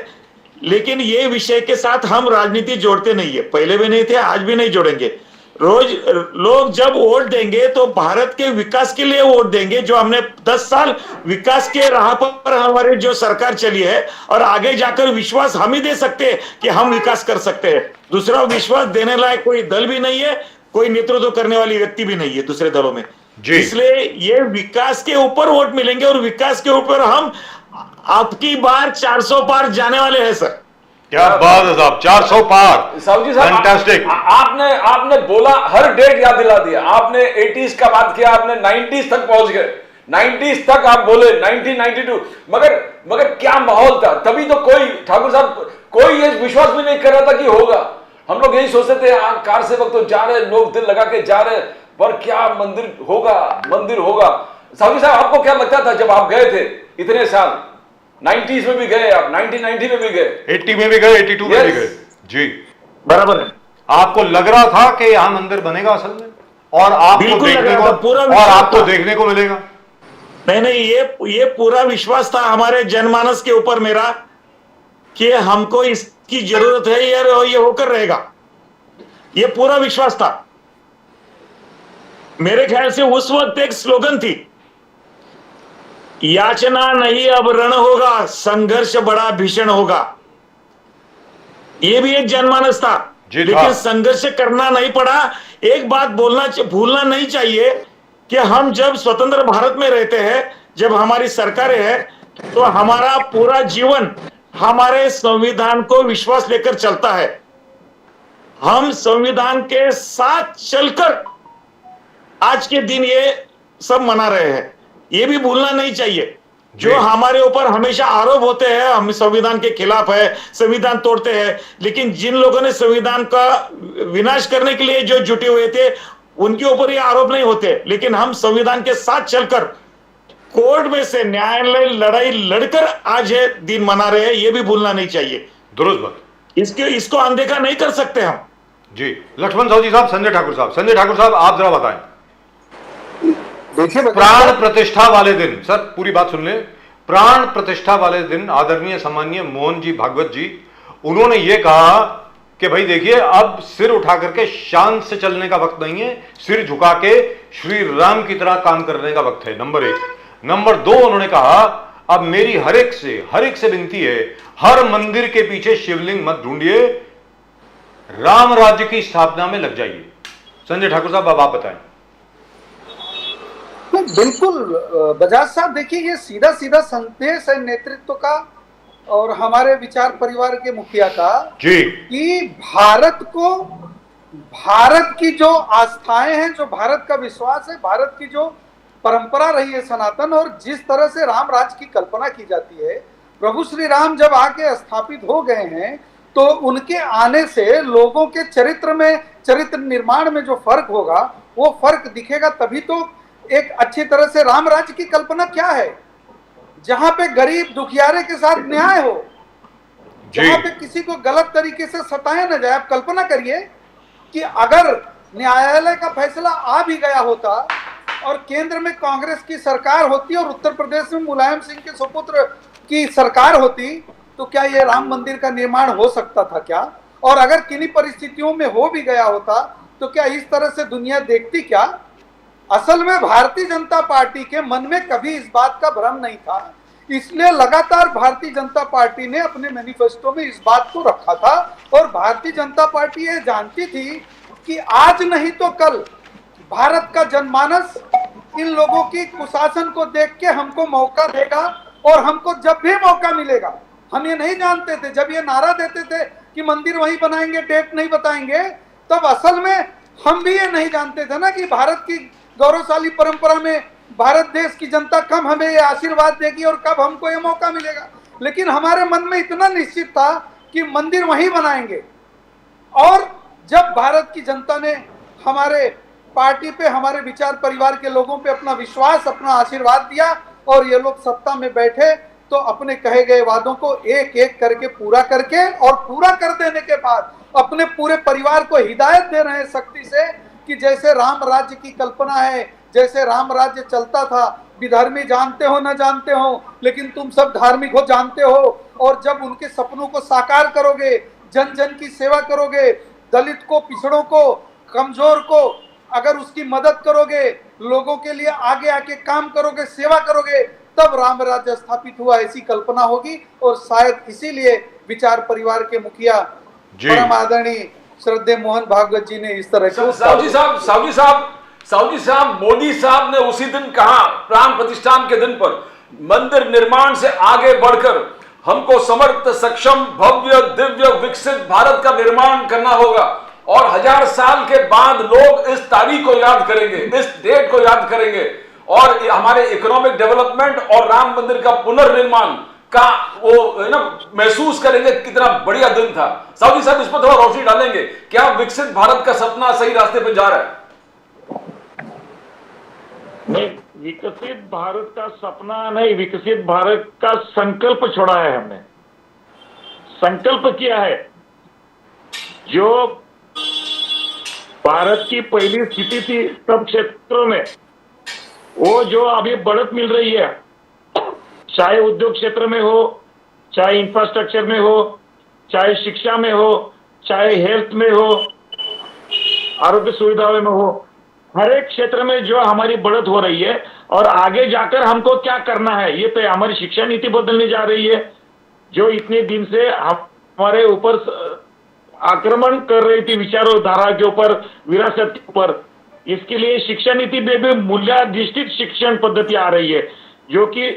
लेकिन ये विषय के साथ हम राजनीति जोड़ते नहीं है, पहले भी नहीं थे, आज भी नहीं जोड़ेंगे। रोज लोग जब वोट देंगे तो भारत के विकास के लिए वोट देंगे, जो हमने 10 साल विकास के राह पर हमारी जो सरकार चली है, और आगे जाकर विश्वास हम ही दे सकते हैं कि हम विकास कर सकते हैं। दूसरा विश्वास देने लायक कोई दल भी नहीं है, कोई नेतृत्व करने वाली व्यक्ति भी नहीं है दूसरे दलों में। इसलिए ये विकास के ऊपर वोट मिलेंगे और विकास के ऊपर हम आपकी बार 400 पार जाने वाले हैं सर। क्या बात है साहब, 400 पार। साहू जी साहब, फैंटास्टिक। आपने बोला, हर डेट याद दिला दिया। आपने 80s का बात किया, आपने 90s तक पहुंच गए, 90s तक आप बोले, 1992। मगर क्या माहौल था तभी तो। कोई ठाकुर साहब कोई ये विश्वास भी नहीं कर रहा था कि होगा। हम लोग यही सोचते थे कार से वक्त तो जा रहे, लोग दिल लगा के जा रहे, पर क्या मंदिर होगा, मंदिर होगा। साहू जी साहब आपको क्या लगता था जब आप गए थे इतने साल? 90s में भी गए आप, 1990 में भी गए, 80 में भी गए, 82 में भी गए जी, बराबर है। आपको लग रहा था कि यहाँ मंदिर बनेगा असल में, और आपको देखने को मिलेगा। नहीं, ये पूरा विश्वास था हमारे जनमानस के ऊपर मेरा कि हमको इसकी जरूरत है यार, ये होकर रहेगा, ये पूरा विश्वास था। मेरे ख्याल से उस वक्त एक स्लोगन थी, याचना नहीं अब रण होगा, संघर्ष बड़ा भीषण होगा। ये भी एक जनमानस था, लेकिन संघर्ष करना नहीं पड़ा। एक बात भूलना नहीं चाहिए कि हम जब स्वतंत्र भारत में रहते हैं, जब हमारी सरकारें हैं, तो हमारा पूरा जीवन हमारे संविधान को विश्वास लेकर चलता है। हम संविधान के साथ चलकर आज के दिन ये सब मना रहे हैं, ये भी भूलना नहीं चाहिए। जो हमारे ऊपर हमेशा आरोप होते हैं हम संविधान के खिलाफ है, संविधान तोड़ते हैं, लेकिन जिन लोगों ने संविधान का विनाश करने के लिए जो जुटे हुए थे उनके ऊपर ये आरोप नहीं होते। लेकिन हम संविधान के साथ चलकर कोर्ट में से न्यायालय लड़ाई लड़कर आज ये दिन मना रहे हैं, ये भी भूलना नहीं चाहिए। दुरुस्त बात। इसको अनदेखा नहीं कर सकते हम जी। लक्ष्मण साहू जी साहब, संजय ठाकुर साहब आप जरा बताएं। देखिए, प्राण प्रतिष्ठा वाले दिन, सर पूरी बात सुन ले। प्राण प्रतिष्ठा वाले दिन आदरणीय सम्माननीय मोहन जी भागवत जी, उन्होंने ये कहा कि भाई देखिए, अब सिर उठा करके शान से चलने का वक्त नहीं है, सिर झुका के श्री राम की तरह काम करने का वक्त है, नंबर 1। नंबर 2, उन्होंने कहा अब मेरी हर एक से विनती है, हर मंदिर के पीछे शिवलिंग मत ढूंढिए, राम राज्य की स्थापना में लग जाइए। संजय ठाकुर साहब अब आप बताएं। बिल्कुल बजाज साहब, देखिए ये सीधा सीधा संदेश है नेतृत्व का और हमारे विचार परिवार के मुखिया का जी, कि भारत की जो आस्थाएं हैं, जो भारत का विश्वास है, भारत की जो परंपरा रही है सनातन, और जिस तरह से राम राज्य की कल्पना की जाती है, प्रभु श्री राम जब आके स्थापित हो गए हैं तो उनके आने से लोगों के चरित्र निर्माण में जो फर्क होगा वो फर्क दिखेगा। तभी तो एक अच्छी तरह से राम राज्य की कल्पना क्या है, जहां पे गरीब दुखियारे के साथ न्याय हो, जहां पे किसी को गलत तरीके से सताया न जाए। आप कल्पना करिए कि अगर न्यायालय का फैसला आ भी गया होता और केंद्र में कांग्रेस की सरकार होती और उत्तर प्रदेश में मुलायम सिंह के सुपुत्र की सरकार होती, तो क्या ये राम मंदिर का निर्माण हो सकता था क्या? और अगर किन्हीं परिस्थितियों में हो भी गया होता तो क्या इस तरह से दुनिया देखती क्या? असल में भारतीय जनता पार्टी के मन में कभी इस बात का भ्रम नहीं था, इसलिए लगातार भारतीय जनता पार्टी ने अपने मैनिफेस्टो में इस बात को रखा था। और भारतीय जनता पार्टी ये जानती थी कि आज नहीं तो कल भारत का जनमानस इन लोगों की कुशासन को देख के हमको मौका देगा, और हमको जब भी मौका मिलेगा, हम ये नहीं जानते थे जब ये नारा देते थे कि मंदिर वहीं बनाएंगे, डेट नहीं बताएंगे, तब असल में हम भी ये नहीं जानते थे ना कि भारत की गौरवशाली परंपरा में भारत देश की जनता कब हमें ये आशीर्वाद देगी और कब हमको ये मौका मिलेगा। लेकिन हमारे मन में इतना निश्चित था कि मंदिर वहीं बनाएंगे। और जब भारत की जनता ने हमारे पार्टी पे, हमारे विचार परिवार के लोगों पे अपना विश्वास, अपना आशीर्वाद दिया और ये लोग सत्ता में बैठे, तो अपने कहे गए वादों को एक एक करके पूरा करके, और पूरा कर देने के बाद अपने पूरे परिवार को हिदायत दे रहे हैं शक्ति से कि जैसे राम राज्य की कल्पना है, जैसे राम राज्य चलता था, विधर्मी जानते हो न जानते हो, लेकिन तुम सब धार्मिक हो जानते हो, और जब उनके सपनों को साकार करोगे, जन जन की सेवा करोगे, दलित को, पिछड़ों को, कमजोर को अगर उसकी मदद करोगे, लोगों के लिए आगे आके काम करोगे, सेवा करोगे, तब राम राज्य स्थापित हुआ, ऐसी कल्पना होगी। और शायद इसीलिए विचार परिवार के मुखिया परम आदरणीय श्रद्धेय मोहन भागवत जी ने इस तरह के साहू जी साहब मोदी साहब ने उसी दिन कहा, प्राण प्रतिष्ठान के दिन पर, मंदिर निर्माण से आगे बढ़कर हमको समर्थ, सक्षम, भव्य, दिव्य, विकसित भारत का निर्माण करना होगा। और 1000 साल के बाद लोग इस तारीख को याद करेंगे, इस डेट को याद करेंगे, और हमारे इकोनॉमिक डेवलपमेंट और राम मंदिर का पुनर्निर्माण का वो ना महसूस करेंगे कितना बढ़िया दिन था। साहू जी साहब इस पर थोड़ा रोशनी डालेंगे, क्या विकसित भारत का सपना सही रास्ते पर जा रहा है? नहीं, विकसित भारत का सपना नहीं, विकसित भारत का संकल्प छोड़ा है हमने। संकल्प किया है जो भारत की पहली स्थिति थी सब क्षेत्रों में, वो जो अभी बढ़त मिल रही है, चाहे उद्योग क्षेत्र में हो, चाहे इंफ्रास्ट्रक्चर में हो, चाहे शिक्षा में हो, चाहे हेल्थ में हो, आरोग्य सुविधाओं में हो, हर एक क्षेत्र में जो हमारी बढ़त हो रही है। और आगे जाकर हमको क्या करना है, ये तो हमारी शिक्षा नीति बदलने जा रही है, जो इतने दिन से हमारे ऊपर आक्रमण कर रही थी विचारधारा के ऊपर, विरासत के ऊपर। इसके लिए शिक्षा नीति में भी मूल्याधिष्ठित शिक्षण पद्धति आ रही है, जो कि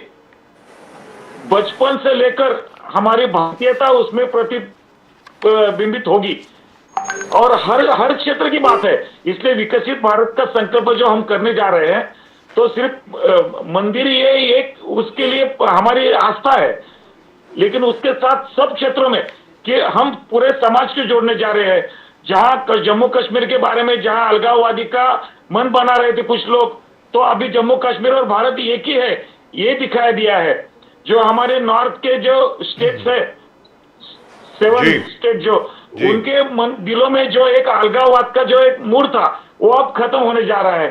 बचपन से लेकर हमारी भारतीयता उसमें प्रतिबिंबित होगी, और हर क्षेत्र की बात है। इसलिए विकसित भारत का संकल्प जो हम करने जा रहे हैं, तो सिर्फ मंदिर ये एक उसके लिए हमारी आस्था है, लेकिन उसके साथ सब क्षेत्रों में कि हम पूरे समाज को जोड़ने जा रहे हैं। जहां जम्मू कश्मीर के बारे में जहां अलगाववादी का मन बना रहे थे कुछ लोग, तो अभी जम्मू कश्मीर और भारत एक ही है, ये दिखाया दिया है। जो हमारे नॉर्थ के जो स्टेट्स है, 7 स्टेट, जो उनके दिलों में जो एक अलगाववाद का जो एक मूड था, वो अब खत्म होने जा रहा है।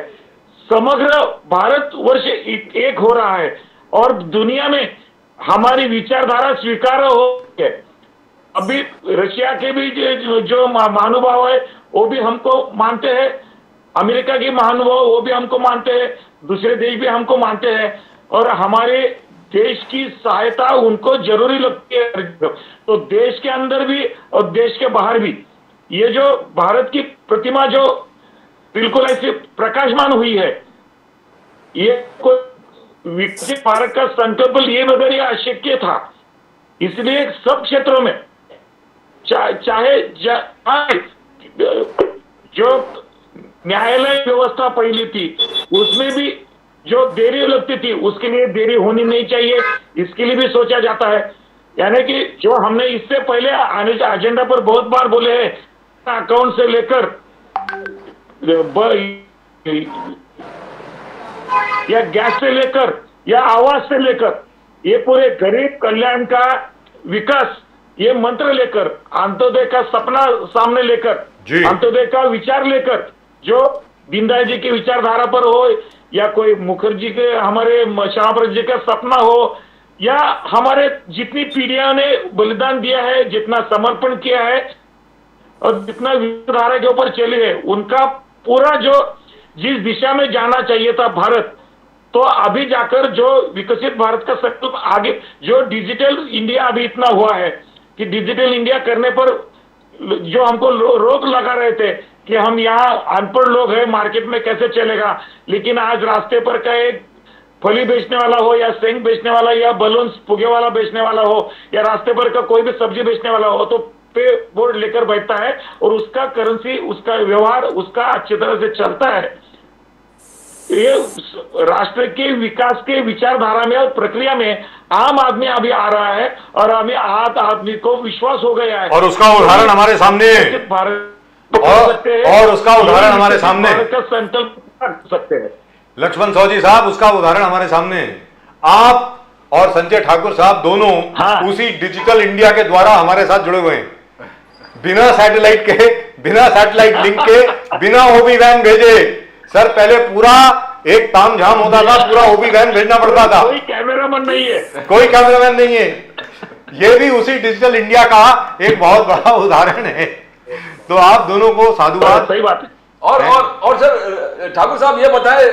समग्र भारतवर्ष एक हो रहा है, और दुनिया में हमारी विचारधारा स्वीकार हो है। अभी रशिया के भी जो महानुभाव है वो भी हमको मानते हैं, अमेरिका के महानुभाव वो भी हमको मानते हैं, दूसरे देश भी हमको मानते हैं, और हमारे देश की सहायता उनको जरूरी लगती है। तो देश के अंदर भी और देश के बाहर भी ये जो भारत की प्रतिमा जो बिल्कुल ऐसी प्रकाशमान हुई है, ये कोई विकसित भारत का संकल्प लिए बगैर यह अशक्य था। इसलिए सब क्षेत्रों में चाहे जो न्यायालय व्यवस्था पहली थी उसमें भी जो देरी लगती थी, उसके लिए देरी होनी नहीं चाहिए, इसके लिए भी सोचा जाता है। यानी कि जो हमने इससे पहले एजेंडा पर बहुत बार बोले हैं, अकाउंट से लेकर या गैस से लेकर या आवास से लेकर, ये पूरे गरीब कल्याण का विकास, ये मंत्र लेकर, अंत्योदय का सपना सामने लेकर, अंत्योदय का विचार लेकर, जो दीनदयाल जी की विचारधारा पर हो या कोई मुखर्जी के, हमारे श्यामा जी का सपना हो, या हमारे जितनी पीढ़ियों ने बलिदान दिया है, जितना समर्पण किया है और जितना विचारधारा के ऊपर चले हैं, उनका पूरा जो जिस दिशा में जाना चाहिए था भारत, तो अभी जाकर जो विकसित भारत का संकल्प आगे, जो डिजिटल इंडिया अभी इतना हुआ है कि डिजिटल इंडिया करने पर जो हमको रोक लगा रहे थे कि हम यहाँ अनपढ़ लोग हैं, मार्केट में कैसे चलेगा, लेकिन आज रास्ते पर का एक फली बेचने वाला हो या सेंग बेचने वाला या बलून्स फुगे वाला बेचने वाला हो या रास्ते पर का कोई भी सब्जी बेचने वाला हो, तो पे बोर्ड लेकर बैठता है और उसका करेंसी, उसका व्यवहार, उसका अच्छी तरह से चलता है। ये राष्ट्र के विकास के विचारधारा में और प्रक्रिया में आम आदमी अभी आ रहा है और अभी आदमी को विश्वास हो गया है, और उसका उदाहरण हमारे सामने है। और उसका उदाहरण हमारे सामने है। का संकल्प कर सकते हैं लक्ष्मण सौजी साहब, उसका उदाहरण हमारे सामने है। आप और संजय ठाकुर साहब दोनों उसी डिजिटल इंडिया के द्वारा हमारे साथ जुड़े हुए हैं। बिना सैटेलाइट के, बिना सैटेलाइट लिंक के, बिना ओबी वैन भेजे। सर पहले पूरा एक तामझाम होता था, पूरा ओबी वैन भेजना पड़ता था। कोई कैमरामैन नहीं है, कोई कैमरामैन नहीं है। ये भी उसी डिजिटल इंडिया का एक बहुत बड़ा उदाहरण है। तो आप दोनों को साधुवाद। सही बात है। और सर ठाकुर साहब ये बताए,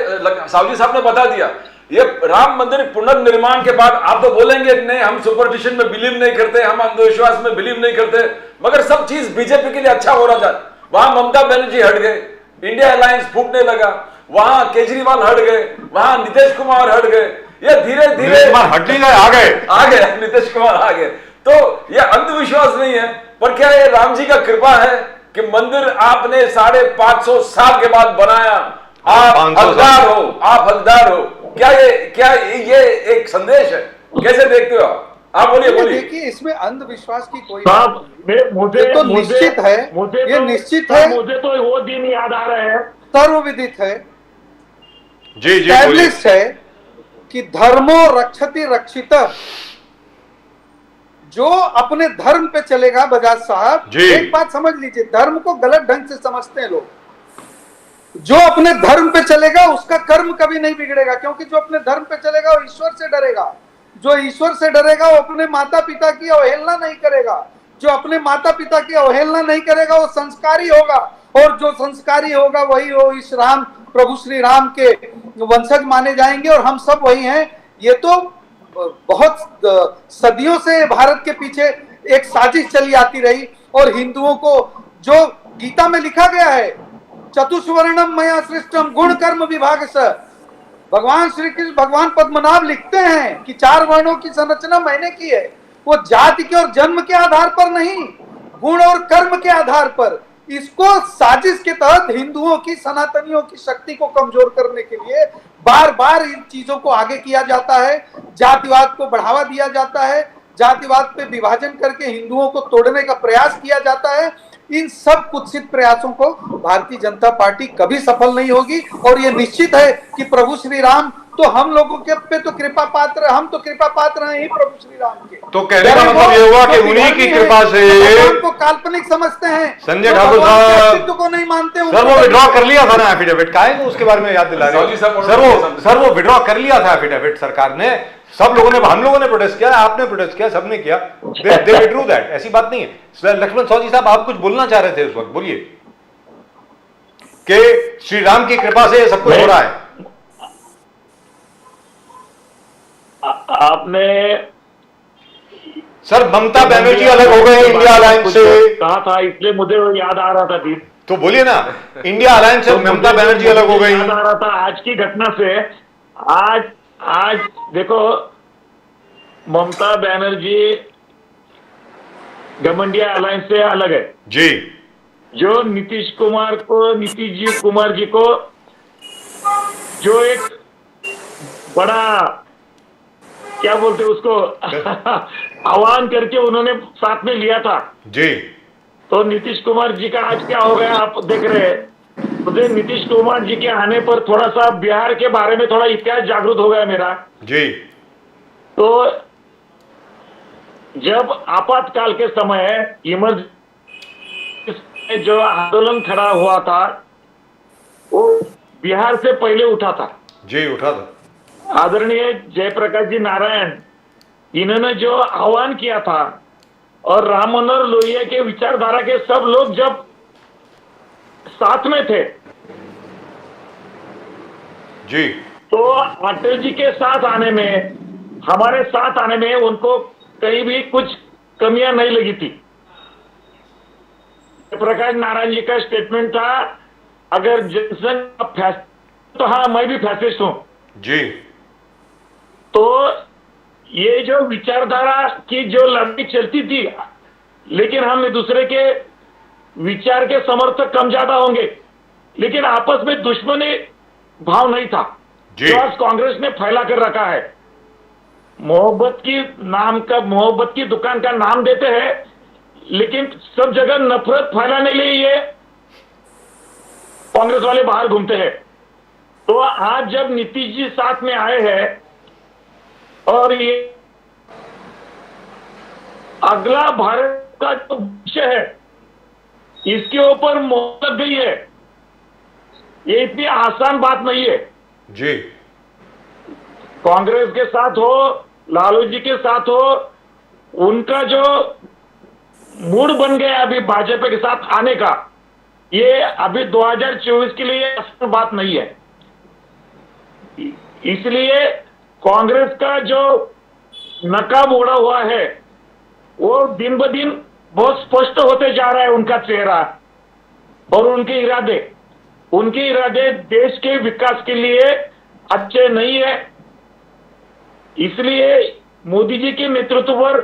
सावजी साहब ने बता दिया, ये राम मंदिर पुनर्निर्माण के बाद आप तो बोलेंगे कि नहीं हम सुपरस्टिशन में बिलीव नहीं करते, हम अंधविश्वास में बिलीव नहीं करते, मगर सब चीज बीजेपी के लिए अच्छा हो रहा था। वहां ममता बनर्जी हट गए, इंडिया अलायंस फूटने लगा, वहां केजरीवाल हट गए, वहां नीतीश कुमार हट गए, ये धीरे धीरे हट नहीं गए, आ गए नीतीश कुमार आ गए। तो ये अंधविश्वास नहीं है, पर क्या ये राम जी का कृपा है कि मंदिर आपने 550 साल के बाद बनाया, आप हकदार हो, आप हकदार हो। क्या ये एक संदेश है? कैसे देखते हो आप बोलिए बोलिए। देखिए इसमें अंधविश्वास की कोई मुझे तो निश्चित है, ये निश्चित है, मुझे तो वो दिन याद आ रहा है, सर्वविदित है, जी जी एस्टैब्लिश्ड है कि धर्मो रक्षति रक्षित। जो अपने धर्म पे चलेगा, बजाज साहब एक बात समझ लीजिए, धर्म को गलत ढंग से समझते हैं लोग। जो अपने धर्म पे चलेगा उसका कर्म कभी नहीं बिगड़ेगा, क्योंकि जो अपने धर्म पे चलेगा वो ईश्वर से डरेगा। जो ईश्वर से डरेगा वो अपने माता पिता की अवहेलना नहीं करेगा। जो अपने माता पिता की अवहेलना नहीं करेगा वो संस्कारी होगा, और जो संस्कारी होगा वही हो इस राम, प्रभु श्री राम के वंशज माने जाएंगे, और हम सब वही हैं। ये तो बहुत सदियों से भारत के पीछे एक साजिश चली आती रही, और हिंदुओं को जो गीता में लिखा गया है, चतुष्वर्णम मया सृष्टम गुण कर्म विभाग से, भगवान श्री कृष्ण, भगवान पद्मनाभ लिखते हैं कि 4 वर्णों की संरचना मैंने की है, वो जाति के और जन्म के आधार पर नहीं, गुण और कर्म के आधार पर। इसको साजिश के तहत हिंदुओं की, सनातनियों की शक्ति को कमजोर करने के लिए बार बार इन चीजों को आगे किया जाता है, जातिवाद को बढ़ावा दिया जाता है, जातिवाद पे विभाजन करके हिंदुओं को तोड़ने का प्रयास किया जाता है। इन सब कुत्सित प्रयासों को भारतीय जनता पार्टी कभी सफल नहीं होगी, और ये निश्चित है कि प्रभु श्री राम तो हम लोगों के पे तो कृपा पात्र, हम तो कृपा पात्र हैं ही प्रभु श्री राम के। तो कहने का मतलब ये हुआ कि उन्हीं की कृपा से को काल्पनिक समझते हैं, संजय ठाकुर साहब अस्तित्व को नहीं मानते। सर वो विड्रॉ कर लिया था ना एफिडेविट, का है उसके बारे में याद दिला रहे सर वो विड्रॉ कर लिया था एफिडेविट सरकार ने। सब लोगों ने, हम लोगों ने प्रोटेस्ट किया, आपने प्रोटेस्ट किया, सबने किया, दे विड्रू दैट। ऐसी बात नहीं है। लक्ष्मण सौजी साहब आप कुछ बोलना चाह रहे थे उस वक्त, बोलिए कि श्री राम की कृपा से सब कुछ हो रहा है। आपने सर ममता बनर्जी अलग हो गए इंडिया अलायंस से, कहा था, इसलिए मुझे वो याद आ रहा था दीप। तो बोलिए ना, इंडिया अलायंस से ममता बनर्जी अलग हो गई। याद आ रहा था आज की घटना से। आज देखो, ममता बनर्जी गठबंधन अलायंस से अलग है जी। जो नीतीश कुमार जी को जो एक बड़ा, क्या बोलते उसको आह्वान करके उन्होंने साथ में लिया था जी। तो नीतीश कुमार जी का आज क्या हो गया आप देख रहे हैं। मुझे नीतीश कुमार जी के आने पर थोड़ा सा बिहार के बारे में थोड़ा इतिहास जागरूक हो गया मेरा जी। तो जब आपातकाल के समय इमरजेंसी जो आंदोलन खड़ा हुआ था वो बिहार से पहले उठा था। जी उठा था। आदरणीय जयप्रकाश जी नारायण, इन्होंने जो आह्वान किया था और राम मनोहर लोहिया के विचारधारा के सब लोग जब साथ में थे, जी तो अटल जी के साथ आने में, हमारे साथ आने में उनको कहीं भी कुछ कमियां नहीं लगी थी। प्रकाश नारायण जी का स्टेटमेंट था, अगर जनसंघ तो हाँ मैं भी फैसिस्ट हूं। जी तो ये जो विचारधारा की जो लड़ाई चलती थी, लेकिन हम एक दूसरे के विचार के समर्थक कम ज्यादा होंगे, लेकिन आपस में दुश्मनी भाव नहीं था जी। जो आज कांग्रेस ने फैला कर रखा है। मोहब्बत की दुकान का नाम देते हैं, लेकिन सब जगह नफरत फैलाने के लिए ये कांग्रेस वाले बाहर घूमते हैं। तो आज जब नीतीश जी साथ में आए हैं और ये अगला भारत का जो विषय है, इसके ऊपर मोहर लग गई है, ये इतनी आसान बात नहीं है। जी कांग्रेस के साथ हो, लालू जी के साथ हो, उनका जो मूड बन गया अभी भाजपा के साथ आने का, ये अभी 2024 के लिए आसान बात नहीं है। इसलिए कांग्रेस का जो नकाब ओढ़ा हुआ है, वो दिन ब दिन बहुत स्पष्ट होते जा रहा है उनका चेहरा और उनके इरादे देश के विकास के लिए अच्छे नहीं है। इसलिए मोदी जी के नेतृत्व पर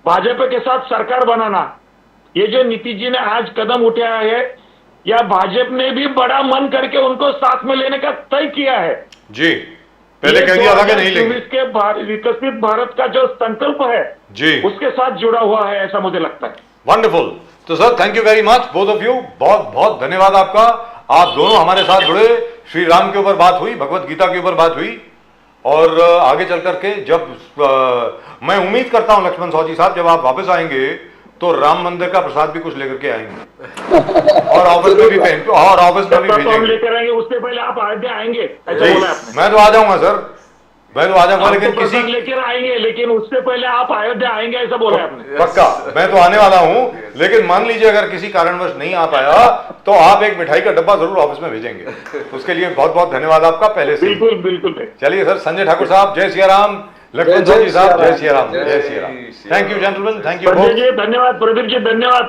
भाजपा के साथ सरकार बनाना, ये जो नीतीश जी ने आज कदम उठाया है, या भाजपा ने भी बड़ा मन करके उनको साथ में लेने का तय किया है। जी पहले कह दिया था कि नहीं लेंगे। 2024 के विकसित भारत का जो संकल्प है जी उसके साथ जुड़ा हुआ है, ऐसा मुझे लगता है। वंडरफुल। तो sir thank you very much both of you, बहुत बहुत धन्यवाद आपका। आप दोनों हमारे साथ जुड़े, श्री राम के ऊपर बात हुई, भगवत गीता के ऊपर बात हुई, और आगे चल करके जब मैं उम्मीद करता हूं लक्ष्मण साहू जी साहब, जब आप वापस आएंगे तो राम मंदिर का प्रसाद भी कुछ लेकर के आएंगे और ऑफिस में भी भेजेंगे। लेकर आएंगे, उससे पहले आप अयोध्या आएंगे, ऐसा जी, बोला आपने। मैं तो आ जाऊंगा सर, मैं तो आ जाऊंगा, लेकिन आपको किसी प्रसाद लेकर आएंगे, लेकिन उससे पहले आप अयोध्या आएंगे, ऐसा बोला आपने। पक्का मैं तो आने वाला हूं, लेकिन मान लीजिए अगर किसी कारणवश नहीं आ पाया तो आप एक मिठाई का डब्बा जरूर ऑफिस में भेजेंगे। उसके लिए बहुत बहुत धन्यवाद आपका पहले से। बिल्कुल बिल्कुल। चलिए सर, संजय ठाकुर साहब जय सिया राम, लक्ष्मण साहू जी साहब जय सिया राम, जय Siya Ram. Thank you gentleman, thank you Sanjay ji धन्यवाद, प्रदीप जी धन्यवाद।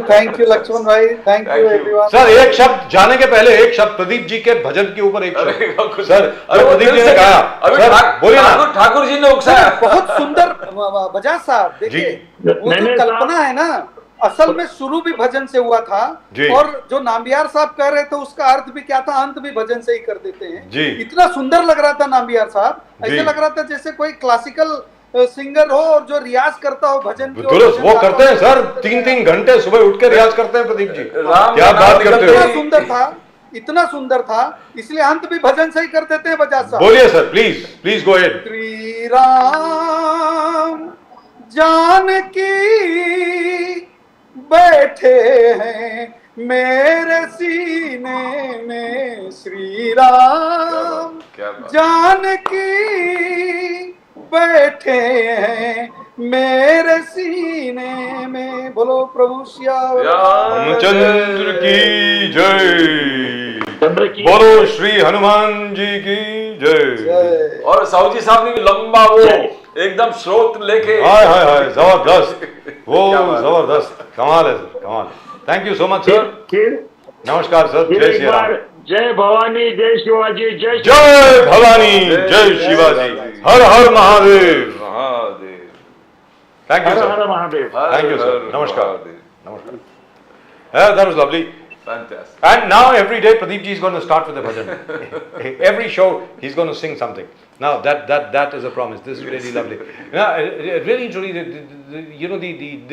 थैंक यू लक्ष्मण भाई, थैंक यू एवरीवन। सर एक शब्द जाने के पहले, एक शब्द प्रदीप जी के भजन के ऊपर एक शब्द सर, जो प्रदीप जी ने कहा, सर बोलिए ना। ठाकुर जी ने उकसाया। बहुत सुंदर बजाज साहब, देखिए वो जो कल्पना है ना, असल में शुरू भी भजन से हुआ था, और जो नाम्बियार साहब कह रहे थे उसका अर्थ भी क्या था, अंत भी भजन से ही कर देते हैं जी। इतना सुंदर लग रहा था नाम्बियार साहब, ऐसे लग रहा था जैसे कोई क्लासिकल सिंगर हो और जो रियाज करता हो भजन की। वो करते हैं सर, 3-3 घंटे सुबह उठ के रियाज करते हैं प्रदीप जी, क्या बात करते हो। इतना सुंदर था, इतना सुंदर था, इसलिए अंत भी भजन से ही कर देते हैं बजाज साहब। बोलिए sir, please please go ahead. Shri Ram Janki बैठे हैं मेरे सीने में, श्री राम जानकी बैठे हैं मेरे सीने में। बोलो प्रभु श्याम रामचंद्र की जय, बोलो श्री हनुमान जी की जय। और साहू जी साहब ने भी लंबा वो एकदम स्रोत लेके, हाय हाय हाय, जबरदस्त, वो जबरदस्त, कमाल है सर, कमाल। Thank you so much sir, नमस्कार सर, जय श्री राम। जय भवानी, जय शिवाजी, जय भवानी, जय शिवाजी, हर हर महादेव। थैंक यू हर सर, हर महादेव। थैंक यू सर, नमस्कार नमस्कार। That was lovely. Fantastic. And now every day Pradeep ji is going to start with a bhajan. Every show he's going to sing something. Now that is a promise. This is really lovely. Now, really truly,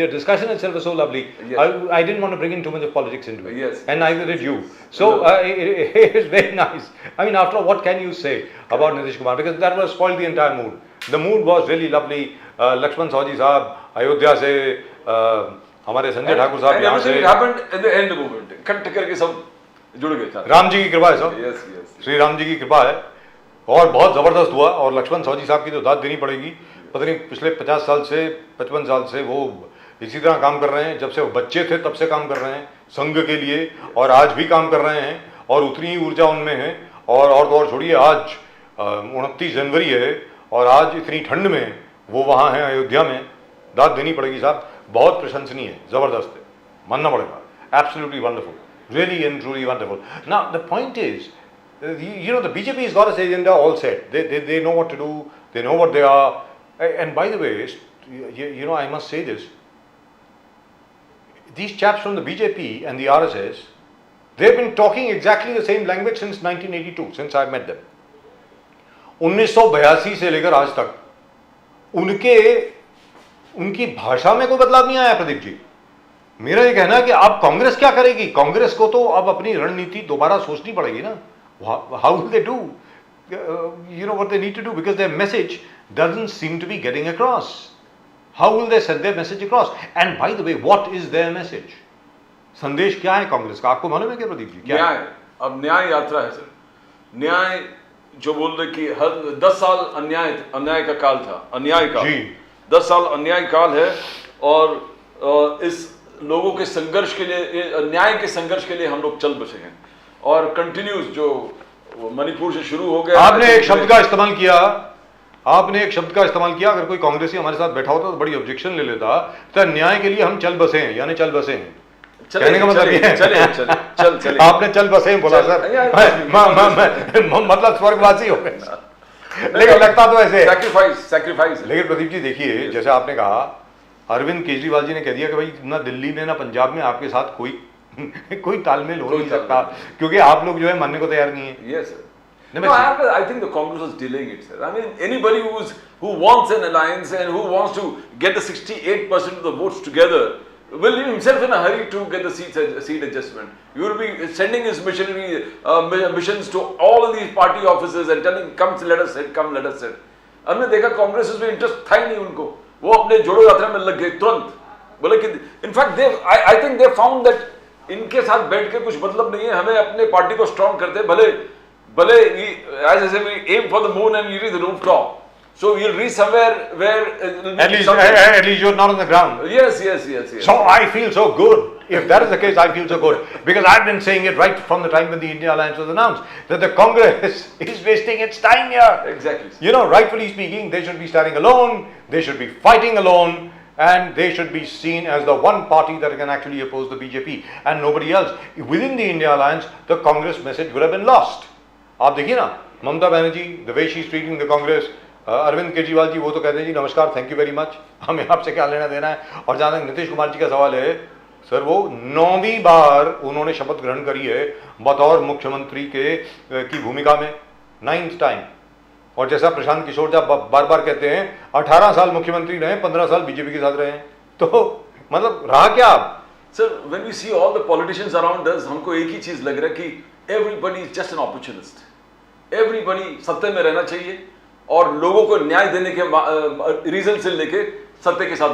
the discussion itself was so lovely. Yes. I didn't want to bring in too much of politics into it. Yes. And neither did you. So it is very nice. I mean, after all, what can you say about Nitish Kumar? Because that was spoiled the entire mood. The mood was really lovely. Lakshman Sahu ji sahab, Ayodhya se, हमारे संजय ठाकुर साहब यहाँ से, इकट्ठे करके सब जुड़ गए। राम जी की कृपा है सब, Yes, yes. श्री राम जी की कृपा है। और बहुत ज़बरदस्त हुआ। और लक्ष्मण सावजी साहब की तो दाद देनी पड़ेगी, पता नहीं पिछले 50 साल से 55 साल से वो इसी तरह काम कर रहे हैं, जब से वो बच्चे थे तब से काम कर रहे हैं संघ के लिए, और आज भी काम कर रहे हैं, और उतनी ही ऊर्जा उनमें है। और तो और छोड़िए, आज 29 जनवरी है और आज इतनी ठंड में वो वहाँ हैं अयोध्या में, दाद देनी पड़ेगी साहब, बहुत प्रशंसनीय है, ज़बरदस्त है, मानना पड़ेगा, absolutely wonderful, really and truly wonderful. Now the point is, you know, the BJP has got its agenda all set. They know what to do. They know what they are. And by the way, you know, I must say this: these chaps from the BJP and the RSS, they've been talking exactly the same language since 1982, since I met them. 1982 से लेकर आज तक उनकी भाषा में कोई बदलाव नहीं आया प्रदीप जी। मेरा ये कहना है कि अब कांग्रेस क्या करेगी? कांग्रेस को तो अब अपनी रणनीति दोबारा सोचनी पड़ेगी ना। How will they do, you know what they need to do, because their message doesn't seem to be getting across. How will they send their message across? And by the way, what is their message? संदेश क्या है कांग्रेस का, आपको मालूम है क्या प्रदीप जी? क्या न्याय, अब न्याय यात्रा है सर। न्याय जो बोल रहे कि हर 10 साल अन्याय का काल था, अन्याय का जी 10 साल अन्याय काल है, और इस लोगों के संघर्ष के लिए, न्याय के संघर्ष के लिए हम लोग चल बसे हैं, और कंटिन्यूस जो मणिपुर से शुरू हो गया। आपने एक शब्द का इस्तेमाल किया, अगर कोई कांग्रेसी हमारे साथ बैठा होता तो बड़ी ऑब्जेक्शन ले लेता, तो न्याय के लिए हम चल बसे हैं, यानी चल बसे हैं, कहने का मतलब ये है। चल आपने चल बसे हैं बोला सर, मतलब स्वर्गवासी हो गए, लेकिन लगता तो ऐसे सैक्रिफाइस। लेकिन प्रदीप जी देखिए, जैसे आपने कहा, अरविंद केजरीवाल जी ने कह दिया कि भाई ना दिल्ली में ना पंजाब में आपके साथ कोई तालमेल हो नहीं सकता, क्योंकि आप लोग जो है मानने को तैयार नहीं है। Yes, sir. No, I think the Congress was delaying it, sir. I mean, anybody who wants an alliance and who wants to get the 68% of the votes together will himself in a hurry to get the seat adjustment. You will be sending his missions to all of these party offices and telling, come let us sit. हमने देखा कांग्रेस में interest था ही नहीं उनको, वो अपने जोड़ो यात्रा में लग गए तुरंत, बोले कि in fact I think they found that इनके साथ बैठ के कुछ मतलब नहीं है, हमें अपने पार्टी को स्ट्रॉन्ग करते, भले as I say, we aim for the moon and you reach the rooftop, so you'll reach somewhere where at least you're not on the ground. Yes. So I feel so good. If that is the case, I feel so good, because I've been saying it right from the time when the India Alliance was announced, that the Congress is wasting its time here. Exactly. You know, rightfully speaking, they should be standing alone, they should be fighting alone, and they should be seen as the one party that can actually oppose the BJP and nobody else. Within the India Alliance, the Congress message would have been lost. आप देखिए ना, Mamata Banerjee, the way she is treating the Congress, Arvind Kejriwal ji वो तो कहते हैं जी नमस्कार, thank you very much, हमें आपसे क्या लेना देना है। और जहाँ तक नीतीश कुमार जी का सवाल है, सर वो 9वीं बार उन्होंने शपथ ग्रहण करी है बतौर मुख्यमंत्री की भूमिका में, 9th टाइम। और जैसा प्रशांत किशोर जी बार बार कहते हैं, 18 साल मुख्यमंत्री रहे, 15 साल बीजेपी के साथ रहे, तो मतलब रहा क्या आप? Sir, when we see all the politicians around us, हमको एक ही चीज लग रहा है कि everybody is just an opportunist, everybody सत्ते में रहना चाहिए और लोगों को न्याय देने के रीजन से लेके सत्ते के साथ